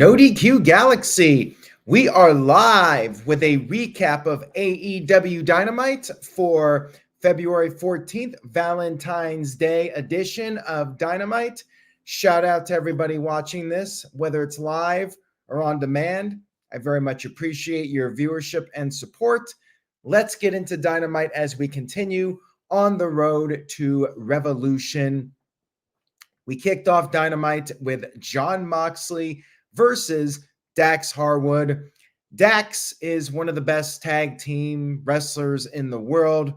No DQ Galaxy. We are live with a recap of AEW Dynamite for February 14th, Valentine's Day edition of Dynamite. Shout out to everybody watching this, whether it's live or on demand. I very much appreciate your viewership and support. Let's get into Dynamite as we continue on the road to Revolution. We kicked off Dynamite with Jon Moxley versus Dax Harwood. Dax is one of the best tag team wrestlers in the world.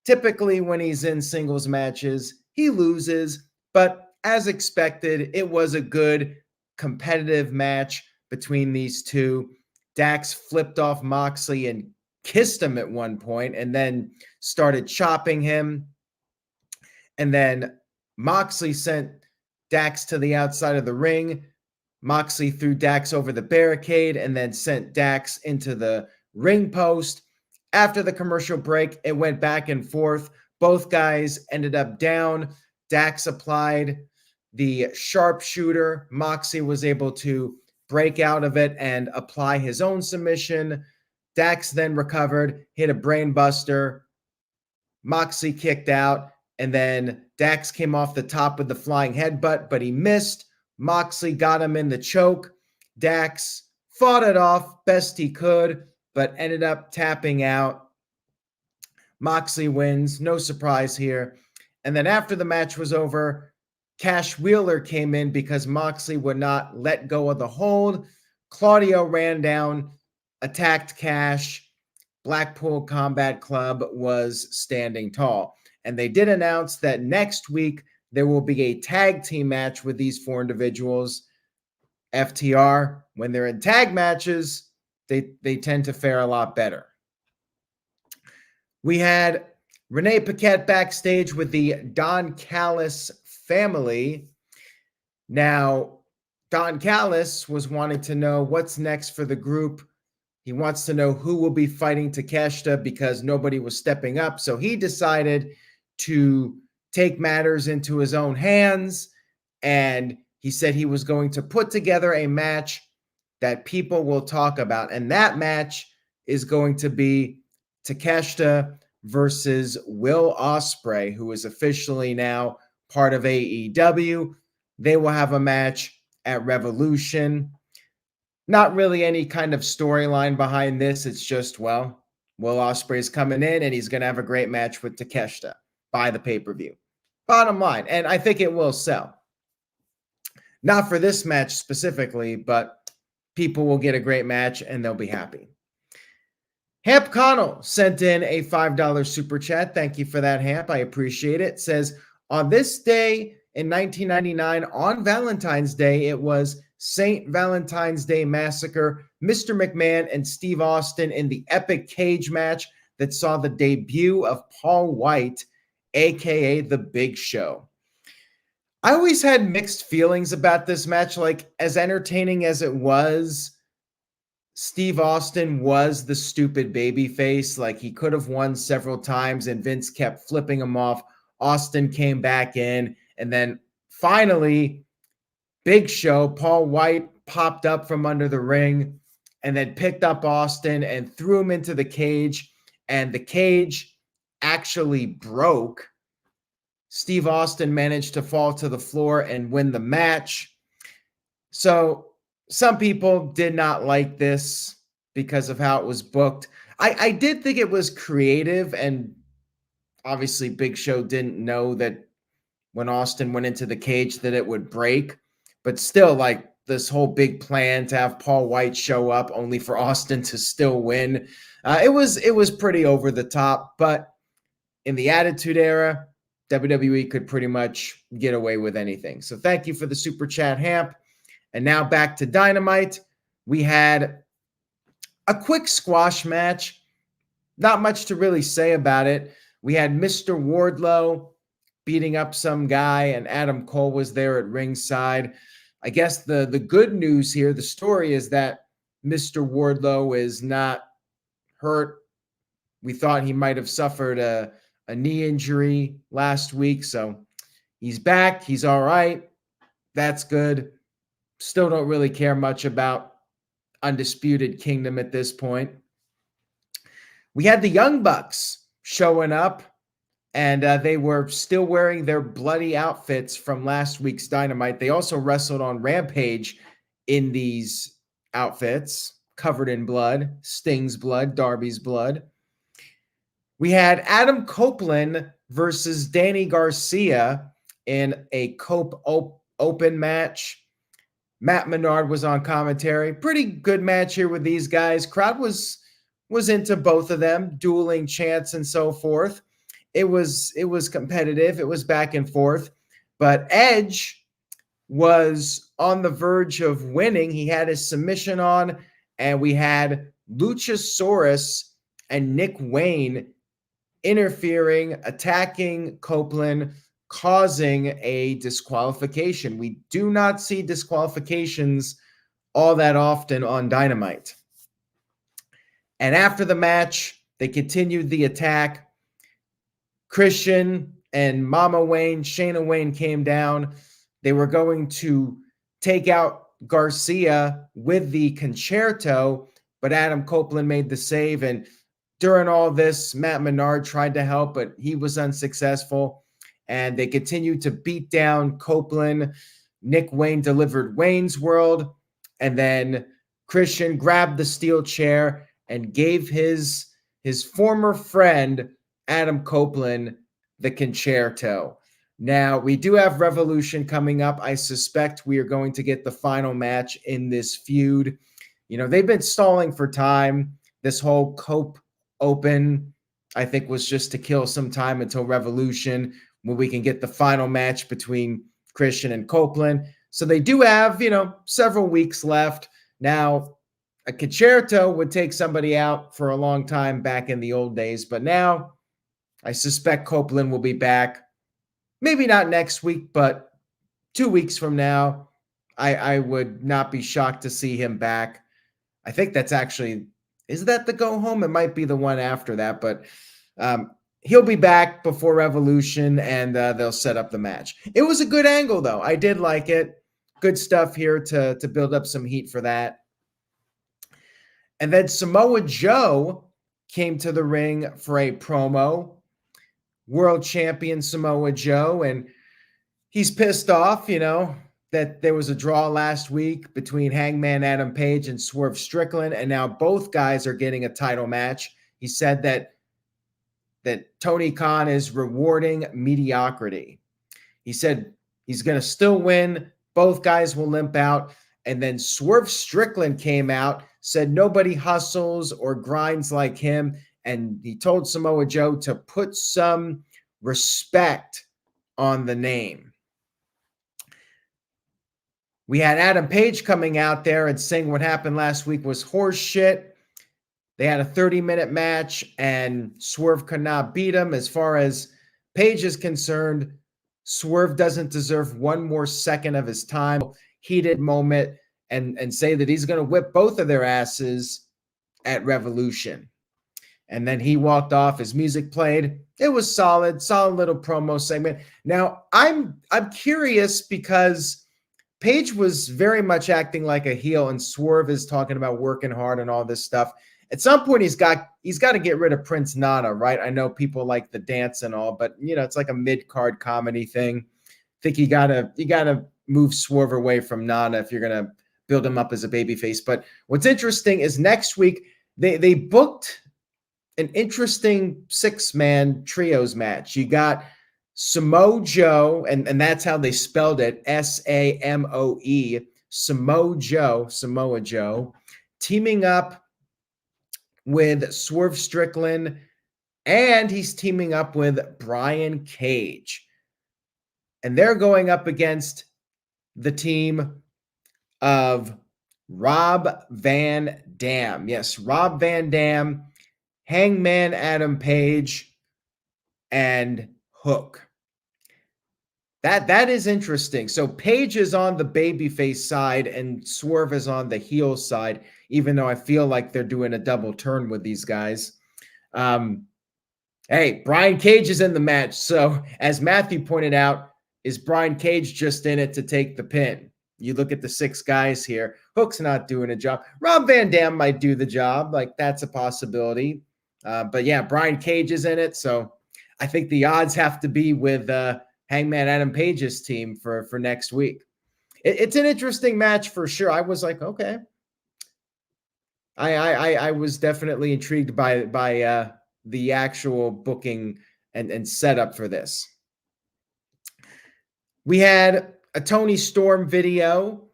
Typically, when he's in singles matches, he loses, but as expected, it was a good competitive match between these two. Dax flipped off Moxley and kissed him at one point and then started chopping him. And then Moxley sent Dax to the outside of the ring. Moxley threw Dax over the barricade and then sent Dax into the ring post. After the commercial break, it went back and forth. Both guys ended up down. Dax applied the sharpshooter. Moxley was able to break out of it and apply his own submission. Dax then recovered, hit a brain buster. Moxley kicked out, and then Dax came off the top with the flying headbutt, but he missed. Moxley got him in the choke. Dax fought it off best he could, but ended up tapping out. Moxley wins, no surprise here. And then after the match was over, Cash Wheeler came in because Moxley would not let go of the hold. Claudio ran down, attacked Cash. Blackpool Combat Club was standing tall. And they did announce that next week there will be a tag team match with these four individuals. FTR, when they're in tag matches, they tend to fare a lot better. We had Renee Paquette backstage with the Don Callis family. Now, Don Callis was wanting to know what's next for the group. He wants to know who will be fighting Takeshita because nobody was stepping up. So he decided to take matters into his own hands. And he said he was going to put together a match that people will talk about. And that match is going to be Takeshita versus Will Ospreay, who is officially now part of AEW. They will have a match at Revolution. Not really any kind of storyline behind this. It's just, well, Will Ospreay's coming in and he's going to have a great match with Takeshita by the pay-per-view. Bottom line. And I think it will sell. Not for this match specifically, but people will get a great match and they'll be happy. Hamp Connell sent in a $5 super chat. Thank you for that, Hamp. I appreciate it. Says, on this day in 1999, on Valentine's Day, it was St. Valentine's Day Massacre, Mr. McMahon and Steve Austin in the epic cage match that saw the debut of Paul White, a.k.a. The Big Show. I always had mixed feelings about this match. Like, as entertaining as it was, Steve Austin was the stupid babyface. Like, he could have won several times and Vince kept flipping him off. Austin came back in, and then finally, Big Show, Paul White, popped up from under the ring and then picked up Austin and threw him into the cage, and the cage actually broke. Steve Austin managed to fall to the floor and win the match. So some people did not like this because of how it was booked. I did think it was creative, and obviously Big Show didn't know that when Austin went into the cage that it would break. But still, like, this whole big plan to have Paul White show up only for Austin to still win. It was pretty over the top, but in the Attitude Era, WWE could pretty much get away with anything. So thank you for the super chat, Hamp. And now back to Dynamite. We had a quick squash match. Not much to really say about it. We had Mr. Wardlow beating up some guy, and Adam Cole was there at ringside. I guess the good news here, the story is that Mr. Wardlow is not hurt. We thought he might have suffered a knee injury last week, so he's back. He's all right. That's good. Still don't really care much about Undisputed Kingdom at this point. We had the Young Bucks showing up, and they were still wearing their bloody outfits from last week's Dynamite. They also wrestled on Rampage in these outfits, covered in blood, Sting's blood, Darby's blood. We had Adam Copeland versus Danny Garcia in a Cope Open match. Matt Menard was on commentary. Pretty good match here with these guys. Crowd was into both of them, dueling chants and so forth. It was competitive. It was back and forth. But Edge was on the verge of winning. He had his submission on, and we had Luchasaurus and Nick Wayne interfering, attacking Copeland, causing a disqualification. We do not see disqualifications all that often on Dynamite. And after the match, they continued the attack. Christian and Mama Wayne, Shayna Wayne came down. They were going to take out Garcia with the concerto, but Adam Copeland made the save. And during all this, Matt Menard tried to help, but he was unsuccessful. And they continued to beat down Copeland. Nick Wayne delivered Wayne's World. And then Christian grabbed the steel chair and gave his former friend, Adam Copeland, the concerto. Now, we do have Revolution coming up. I suspect we are going to get the final match in this feud. You know, they've been stalling for time. This whole Cope Open, I think, was just to kill some time until Revolution, when we can get the final match between Christian and Copeland. So they do have, several weeks left. Now, a concerto would take somebody out for a long time back in the old days, but now I suspect Copeland will be back. Maybe not next week, but 2 weeks from now, I would not be shocked to see him back. I think that's actually, is that the go home? It might be the one after that, but he'll be back before Revolution, and they'll set up the match. It was a good angle, though. I did like it. Good stuff here to build up some heat for that. And then Samoa Joe came to the ring for a promo. World champion Samoa Joe, and he's pissed off, that there was a draw last week between Hangman Adam Page and Swerve Strickland, and now both guys are getting a title match. He said that Tony Khan is rewarding mediocrity. He said he's going to still win. Both guys will limp out. And then Swerve Strickland came out, said nobody hustles or grinds like him. And he told Samoa Joe to put some respect on the name. We had Adam Page coming out there and saying what happened last week was horse shit. They had a 30-minute match, and Swerve could not beat him. As far as Page is concerned, Swerve doesn't deserve one more second of his time. Heated moment, and say that he's going to whip both of their asses at Revolution. And then he walked off. His music played. It was solid little promo segment. Now, I'm curious because Page was very much acting like a heel, and Swerve is talking about working hard and all this stuff. At some point, he's got to get rid of Prince Nana, right? I know people like the dance and all, but it's like a mid-card comedy thing. I think you gotta move Swerve away from Nana if you're gonna build him up as a babyface. But what's interesting is next week they booked an interesting 6-man trios match. You got Samoa Joe, and that's how they spelled it, Samoe, Samoa Joe, teaming up with Swerve Strickland, and he's teaming up with Brian Cage. And they're going up against the team of Rob Van Dam. Yes, Rob Van Dam, Hangman Adam Page, and Hook. That is interesting. So Page is on the babyface side and Swerve is on the heel side, even though I feel like they're doing a double turn with these guys. Hey, Brian Cage is in the match. So as Matthew pointed out, is Brian Cage just in it to take the pin? You look at the 6 guys here. Hook's not doing a job. Rob Van Dam might do the job. Like, that's a possibility. But yeah, Brian Cage is in it. So I think the odds have to be with Hangman Adam Page's team for next week. It's an interesting match for sure. I was like, okay. I was definitely intrigued by the actual booking and setup for this. We had a Toni Storm video,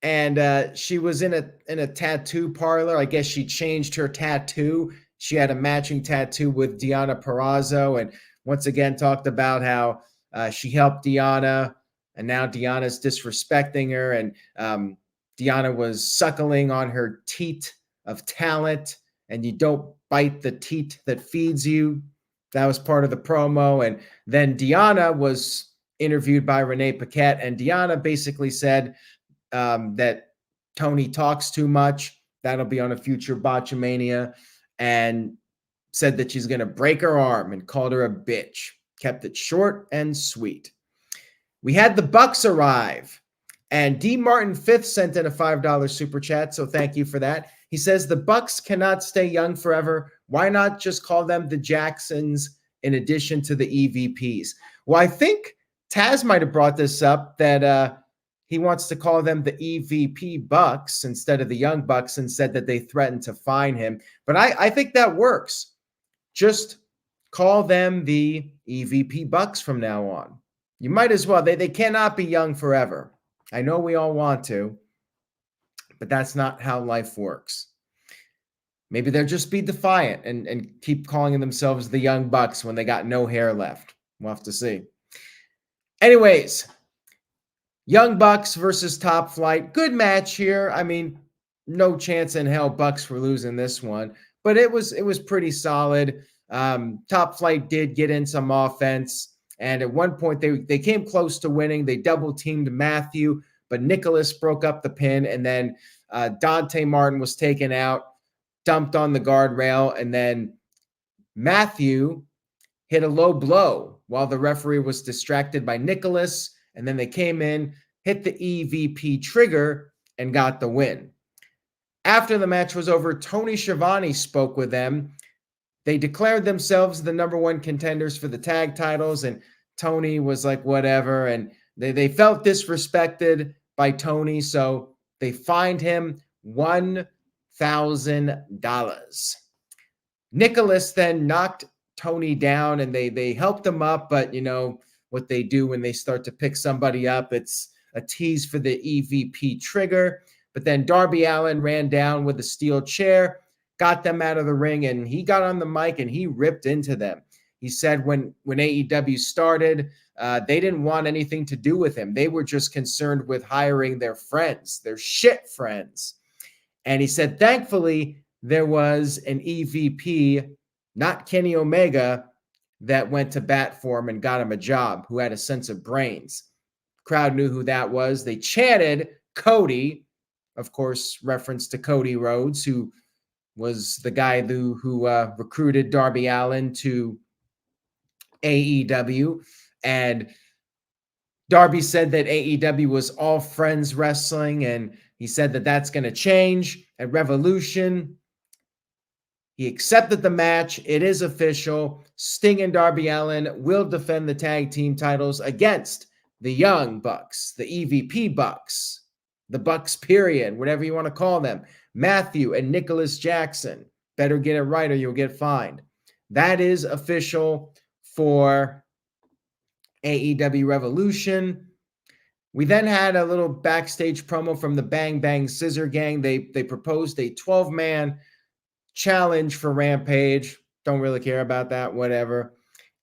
and she was in a tattoo parlor. I guess she changed her tattoo. She had a matching tattoo with Deonna Purrazzo, and once again talked about how she helped Deonna, and now Deonna's disrespecting her, and Deonna was suckling on her teat of talent, and you don't bite the teat that feeds you. That was part of the promo. And then Deonna was interviewed by Renee Paquette, and Deonna basically said that Toni talks too much. That'll be on a future Botchamania, and said that she's going to break her arm and called her a bitch. Kept it short and sweet. We had the Bucks arrive, and D. Martin V sent in a $5 super chat, so thank you for that. He says, the Bucks cannot stay young forever. Why not just call them the Jacksons in addition to the EVPs? Well, I think Taz might have brought this up, that he wants to call them the EVP Bucks instead of the Young Bucks, and said that they threatened to fine him. But I think that works. Just call them the EVP Bucks from now on. You might as well. They cannot be young forever. I know we all want to, but that's not how life works. Maybe they'll just be defiant and keep calling themselves the Young Bucks when they got no hair left. We'll have to see. Anyways, Young Bucks versus Top Flight. Good match here. I mean, no chance in hell Bucks were losing this one, but it was pretty solid. Top Flight did get in some offense, and at one point they came close to winning. They double teamed Matthew, but Nicholas broke up the pin, and then Dante Martin was taken out, dumped on the guardrail, and then Matthew hit a low blow while the referee was distracted by Nicholas, and then they came in, hit the EVP trigger, and got the win. After the match was over, Tony Schiavone spoke with them. They declared themselves the number 1 contenders for the tag titles, and Tony was like, whatever, and they felt disrespected by Tony, so they fined him $1,000. Nicholas then knocked Tony down, and they helped him up, but you know what they do when they start to pick somebody up. It's a tease for the EVP trigger. But then Darby Allin ran down with a steel chair, got them out of the ring, and he got on the mic and he ripped into them. He said when AEW started, they didn't want anything to do with him. They were just concerned with hiring their friends, their shit friends. And he said, thankfully, there was an EVP, not Kenny Omega, that went to bat for him and got him a job, who had a sense of brains. Crowd knew who that was. They chanted Cody, of course, reference to Cody Rhodes, who was the guy who recruited Darby Allin to AEW. And Darby said that AEW was all friends wrestling, and he said that that's going to change at Revolution. He accepted the match. It is official. Sting and Darby Allin will defend the tag team titles against the Young Bucks, the EVP Bucks, the Bucks period, whatever you want to call them, Matthew and Nicholas Jackson. Better get it right or you'll get fined. That is official for AEW Revolution. We then had a little backstage promo from the Bang Bang Scissor Gang. They proposed a 12-man challenge for Rampage. Don't really care about that, whatever.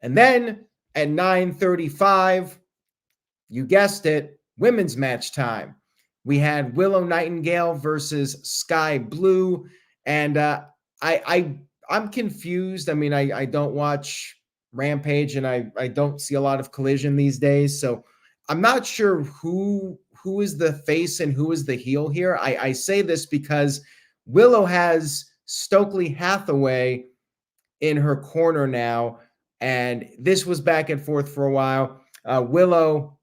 And then at 9:35, you guessed it, women's match time. We had Willow Nightingale versus Skye Blue, and I'm confused. I mean, I don't watch Rampage, and I don't see a lot of Collision these days, so I'm not sure who is the face and who is the heel here. I say this because Willow has Stokely Hathaway in her corner now, and this was back and forth for a while. Willow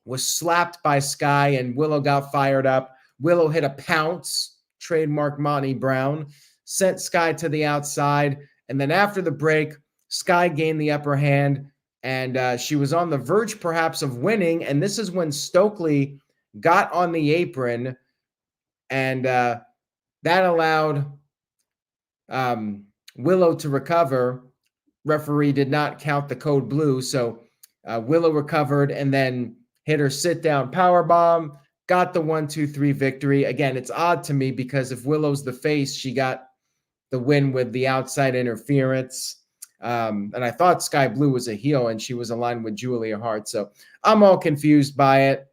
was slapped by Skye, and Willow got fired up. Willow hit a pounce, trademark Monty Brown, sent Skye to the outside. And then after the break, Skye gained the upper hand, and she was on the verge perhaps of winning. And this is when Stokely got on the apron, and that allowed Willow to recover. Referee did not count the code blue, so Willow recovered and then hit her sit-down powerbomb, got the 1-2-3 victory. Again, it's odd to me because if Willow's the face, she got the win with the outside interference. And I thought Skye Blue was a heel and she was aligned with Julia Hart. So I'm all confused by it.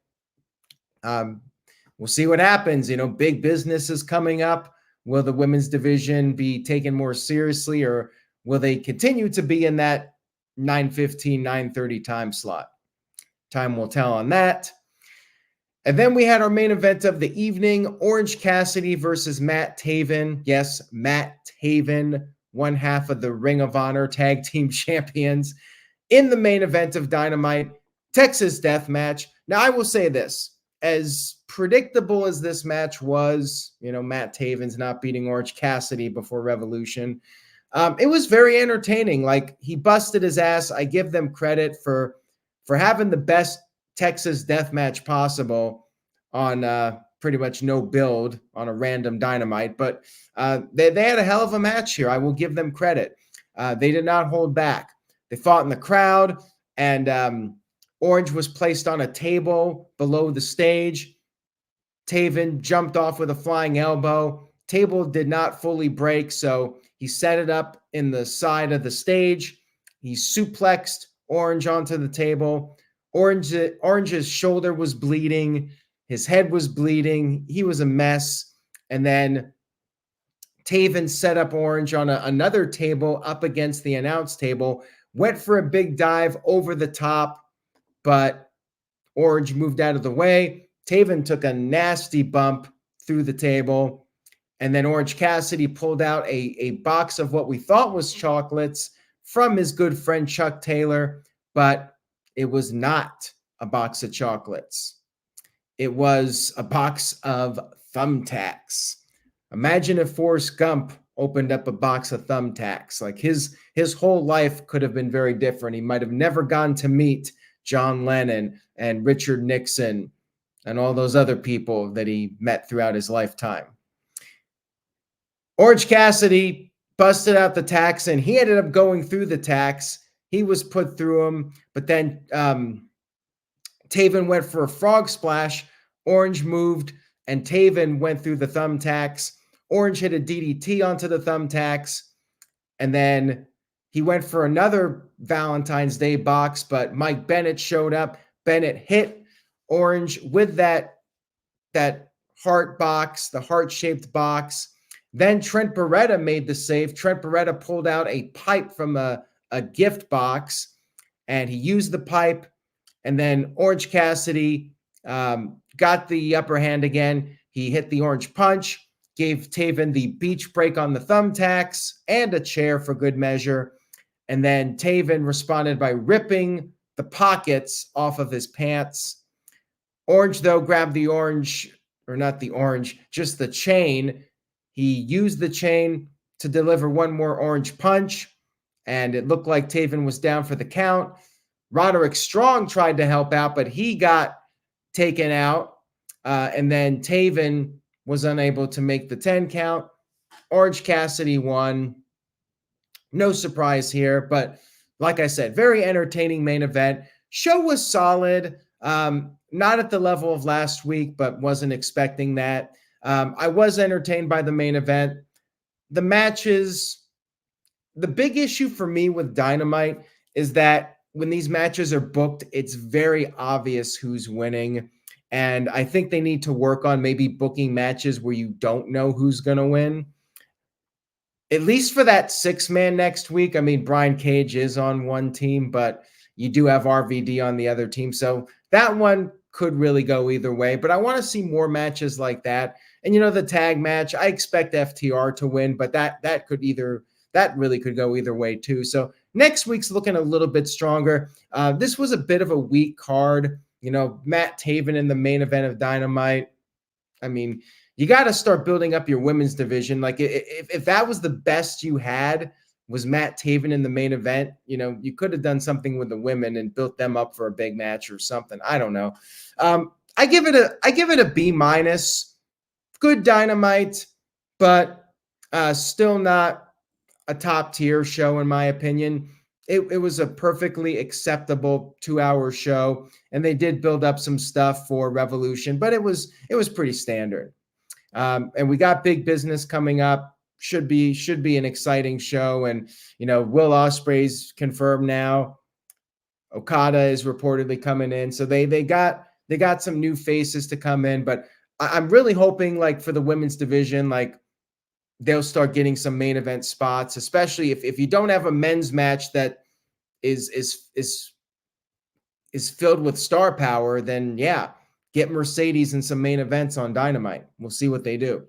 We'll see what happens. Big business is coming up. Will the women's division be taken more seriously, or will they continue to be in that 9:15, 9:30 time slot? Time will tell on that. And then we had our main event of the evening, Orange Cassidy versus Matt Taven. Yes, Matt Taven, one half of the Ring of Honor Tag Team Champions, in the main event of Dynamite, Texas Death Match. Now, I will say this. As predictable as this match was, Matt Taven's not beating Orange Cassidy before Revolution. It was very entertaining. Like, he busted his ass. I give them credit for having the best Texas death match possible on pretty much no build on a random Dynamite. But they had a hell of a match here. I will give them credit. They did not hold back. They fought in the crowd, and Orange was placed on a table below the stage. Taven jumped off with a flying elbow. Table did not fully break, so he set it up in the side of the stage. He suplexed Orange onto the table. Orange's shoulder was bleeding. His head was bleeding. He was a mess. And then Taven set up Orange on another table up against the announce table, went for a big dive over the top, but Orange moved out of the way. Taven took a nasty bump through the table. And then Orange Cassidy pulled out a box of what we thought was chocolates from his good friend Chuck Taylor, but it was not a box of chocolates. It was a box of thumbtacks. Imagine if Forrest Gump opened up a box of thumbtacks. Like, his whole life could have been very different. He might have never gone to meet John Lennon and Richard Nixon and all those other people that he met throughout his lifetime. Orange Cassidy busted out the tacks, and he ended up going through the tacks. He was put through them, but then Taven went for a frog splash. Orange moved, and Taven went through the thumbtacks. Orange hit a DDT onto the thumbtacks, and then he went for another Valentine's Day box, but Mike Bennett showed up. Bennett hit Orange with that heart box, the heart-shaped box. Then Trent Beretta made the save. Trent Beretta pulled out a pipe from a gift box, and he used the pipe. And then Orange Cassidy got the upper hand again. He hit the orange punch, gave Taven the beach break on the thumbtacks and a chair for good measure. And then Taven responded by ripping the pockets off of his pants. Orange, though, grabbed the orange, or not the orange, just the chain. He used the chain to deliver one more orange punch, and it looked like Taven was down for the count. Roderick Strong tried to help out, but he got taken out, and then Taven was unable to make the 10 count. Orange Cassidy won. No surprise here, but like I said, very entertaining main event. Show was solid. Not at the level of last week, but wasn't expecting that. I was entertained by the main event. The matches, the big issue for me with Dynamite is that when these matches are booked, it's very obvious who's winning. And I think they need to work on maybe booking matches where you don't know who's going to win. At least for that 6-man next week. I mean, Brian Cage is on one team, but you do have RVD on the other team. So that one could really go either way. But I want to see more matches like that. And, the tag match, I expect FTR to win, but that really could go either way too. So next week's looking a little bit stronger. This was a bit of a weak card. Matt Taven in the main event of Dynamite. I mean, you got to start building up your women's division. Like if that was the best you had was Matt Taven in the main event, you could have done something with the women and built them up for a big match or something. I don't know. I give it a B-. Good Dynamite, but still not a top tier show in my opinion. It was a perfectly acceptable 2-hour show, and they did build up some stuff for Revolution, but it was pretty standard. And we got big business coming up. Should be an exciting show. And Will Ospreay's confirmed now. Okada is reportedly coming in, so they got some new faces to come in. But I'm really hoping, like, for the women's division, like, they'll start getting some main event spots, especially if you don't have a men's match that is filled with star power, then yeah, get Mercedes in some main events on Dynamite. We'll see what they do.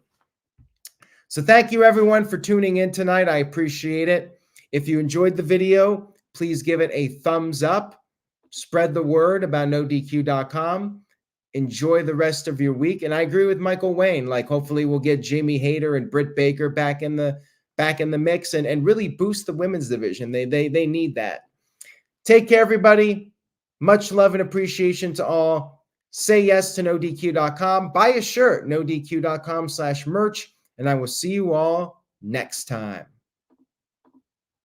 So thank you everyone for tuning in tonight. I appreciate it. If you enjoyed the video, please give it a thumbs up. Spread the word about NoDQ.com. Enjoy the rest of your week. And I agree with Michael Wayne. Like, hopefully we'll get Jamie Hayter and Britt Baker back in the mix and really boost the women's division. They need that. Take care, everybody. Much love and appreciation to all. Say yes to NoDQ.com. Buy a shirt, NoDQ.com/merch. And I will see you all next time.